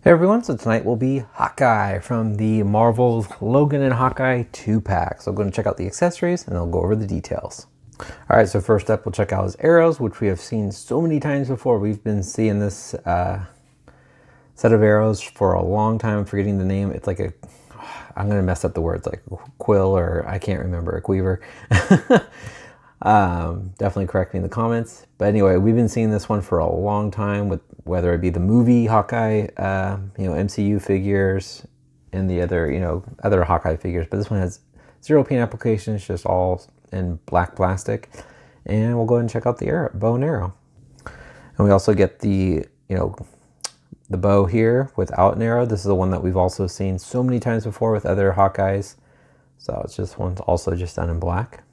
Hey everyone, so tonight will be Hawkeye from the Marvel's Logan and Hawkeye 2-pack. So I'm going to check out the accessories and I'll go over the details. Alright, so first up we'll check out his arrows, which we have seen so many times before. We've been seeing this set of arrows for a long time. I'm forgetting the name. It's like a, I'm going to mess up the words, like quill or I can't remember, a quiver. Definitely correct me in the comments. But anyway, we've been seeing this one for a long time, with whether it be the movie Hawkeye, MCU figures, and the other, other Hawkeye figures. But this one has zero paint applications, just all in black plastic. And we'll go ahead and check out the bow and arrow. And we also get the bow here without an arrow. This is the one that we've also seen so many times before with other Hawkeyes. So it's just one's also just done in black.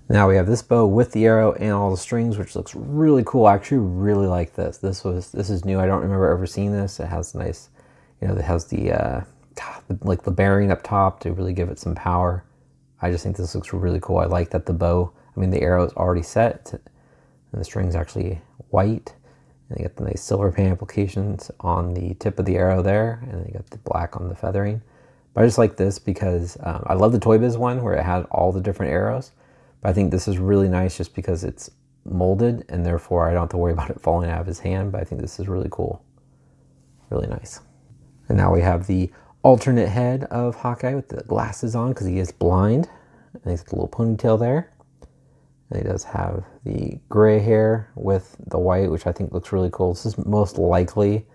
Now we have this bow with the arrow and all the strings, which looks really cool. I actually really like this. This is new. I don't remember ever seeing this. It has nice, it has the like the bearing up top to really give it some power. I just think this looks really cool. I like that the arrow is already set and the string's actually white. And you get the nice silver paint applications on the tip of the arrow there, and then you got the black on the feathering. But I just like this because I love the Toy Biz one where it had all the different arrows. But I think this is really nice just because it's molded and therefore I don't have to worry about it falling out of his hand. But I think this is really cool. Really nice. And now we have the alternate head of Hawkeye with the glasses on because he is blind. And he's got the little ponytail there. And he does have the gray hair with the white, which I think looks really cool. This is most likely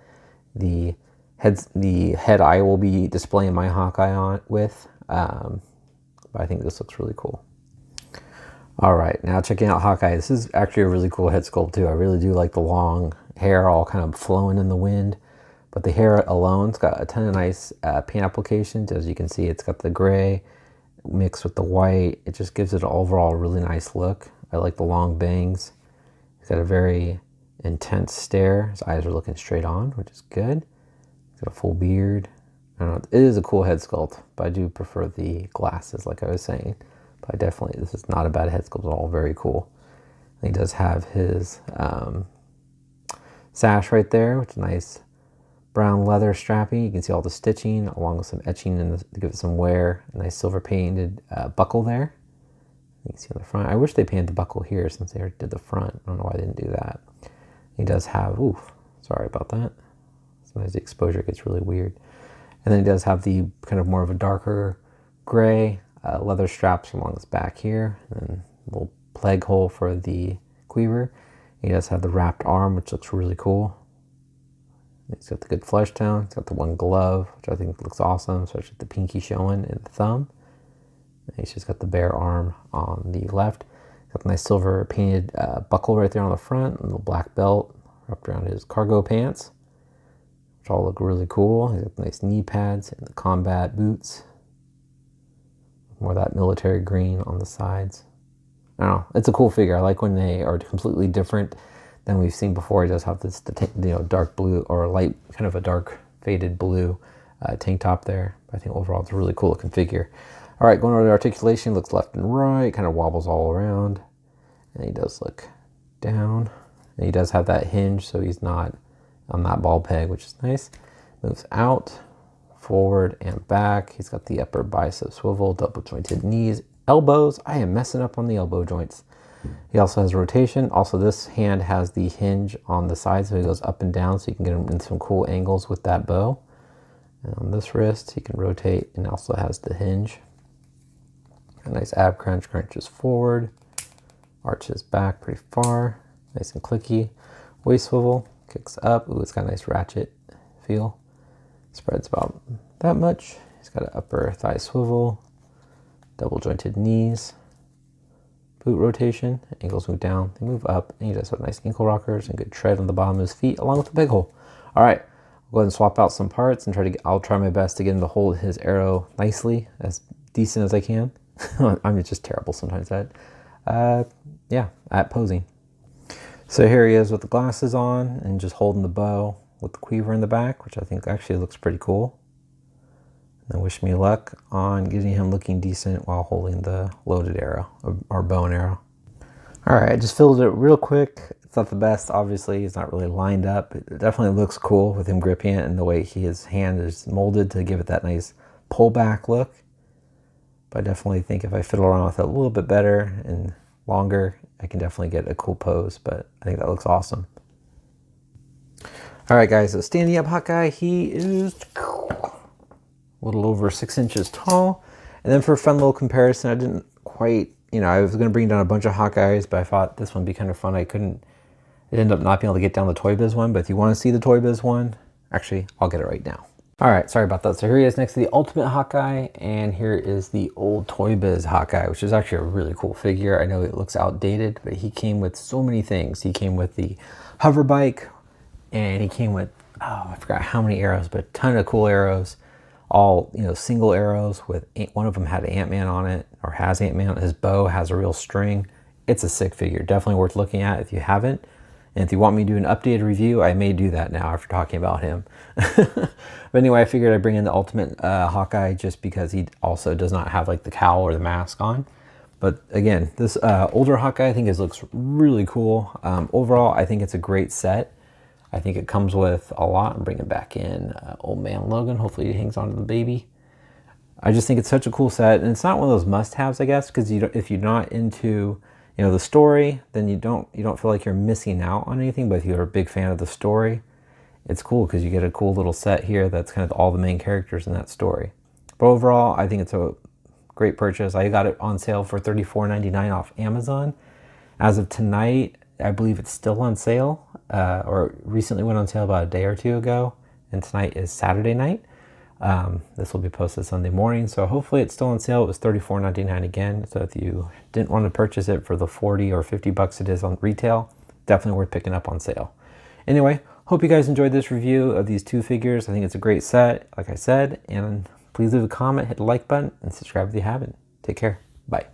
the head I will be displaying my Hawkeye on with. But I think this looks really cool. All right, now checking out Hawkeye. This is actually a really cool head sculpt too. I really do like the long hair all kind of flowing in the wind. But the hair alone's got a ton of nice paint applications. As you can see, it's got the gray mixed with the white. It just gives it an overall really nice look. I like the long bangs. He's got a very intense stare. His eyes are looking straight on, which is good. He's got a full beard. I don't know, it is a cool head sculpt, but I do prefer the glasses, like I was saying. But this is not a bad head sculpt at all. Very cool. And he does have his sash right there, which is nice brown leather strapping. You can see all the stitching along with some etching to give it some wear. A nice silver painted buckle there. You can see on the front. I wish they painted the buckle here since they already did the front. I don't know why they didn't do that. He does have, sorry about that. Sometimes the exposure gets really weird. And then he does have the kind of more of a darker gray leather straps along his back here, and then a little plague hole for the quiver. He does have the wrapped arm, which looks really cool. He's got the good flesh tone. He's got the one glove, which I think looks awesome, especially with the pinky showing and the thumb. And he's just got the bare arm on the left. He's got the nice silver painted buckle right there on the front, and a little black belt wrapped around his cargo pants, which all look really cool. He's got the nice knee pads and the combat boots. More of that military green on the sides. I don't know. It's a cool figure. I like when they are completely different than we've seen before. He does have this, dark blue or light, kind of a dark faded blue tank top there. I think overall it's a really cool looking figure. All right, going over the articulation, looks left and right, kind of wobbles all around. And he does look down. And he does have that hinge, so he's not on that ball peg, which is nice. Moves out, forward and back. He's got the upper bicep swivel, double jointed knees, elbows. I am messing up on the elbow joints. He also has rotation. Also, this hand has the hinge on the side, so he goes up and down, so you can get him in some cool angles with that bow. And on this wrist, he can rotate and also has the hinge. A nice ab crunch, crunches forward, arches back pretty far, nice and clicky. Waist swivel, kicks up. Ooh, it's got a nice ratchet feel. Spreads about that much. He's got an upper thigh swivel, double jointed knees, boot rotation, ankles move down, they move up, and he does have nice ankle rockers and good tread on the bottom of his feet along with the big hole. All right, I'll go ahead and swap out some parts and I'll try my best to get him to hold his arrow nicely, as decent as I can. I'm just terrible sometimes at posing. So here he is with the glasses on and just holding the bow with the quiver in the back, which I think actually looks pretty cool. And wish me luck on getting him looking decent while holding the loaded arrow or bow and arrow. All right, I just filled it real quick. It's not the best, obviously. It's not really lined up. It definitely looks cool with him gripping it and the way his hand is molded to give it that nice pullback look. But I definitely think if I fiddle around with it a little bit better and longer, I can definitely get a cool pose. But I think that looks awesome. All right, guys, so standing up Hawkeye, he is a little over 6 inches tall. And then for a fun little comparison, I didn't quite, I was going to bring down a bunch of Hawkeyes, but I thought this one would be kind of fun. It ended up not being able to get down the Toy Biz one, but if you want to see the Toy Biz one, actually, I'll get it right now. All right, sorry about that. So here he is next to the Ultimate Hawkeye, and here is the old Toy Biz Hawkeye, which is actually a really cool figure. I know it looks outdated, but he came with so many things. He came with the hover bike, and he came with, I forgot how many arrows, but a ton of cool arrows. All, single arrows with, one of them had Ant-Man on it, or has Ant-Man on it. His bow has a real string. It's a sick figure. Definitely worth looking at if you haven't. And if you want me to do an updated review, I may do that now after talking about him. But anyway, I figured I'd bring in the Ultimate Hawkeye just because he also does not have like the cowl or the mask on. But again, this older Hawkeye I think looks really cool. Overall, I think it's a great set. I think it comes with a lot. I'm bringing back in Old Man Logan. Hopefully he hangs on to the baby. I just think it's such a cool set. And it's not one of those must-haves, I guess, because if you're not into the story, then you don't feel like you're missing out on anything. But if you're a big fan of the story, it's cool because you get a cool little set here that's kind of all the main characters in that story. But overall, I think it's a great purchase. I got it on sale for $34.99 off Amazon. As of tonight, I believe it's still on sale, or recently went on sale about a day or two ago, and tonight is Saturday night. This will be posted Sunday morning, so hopefully it's still on sale. It was $34.99 again, so if you didn't want to purchase it for the 40 or 50 bucks it is on retail, definitely worth picking up on sale. Anyway, hope you guys enjoyed this review of these two figures. I think it's a great set, like I said, and please leave a comment, hit the like button, and subscribe if you haven't. Take care. Bye.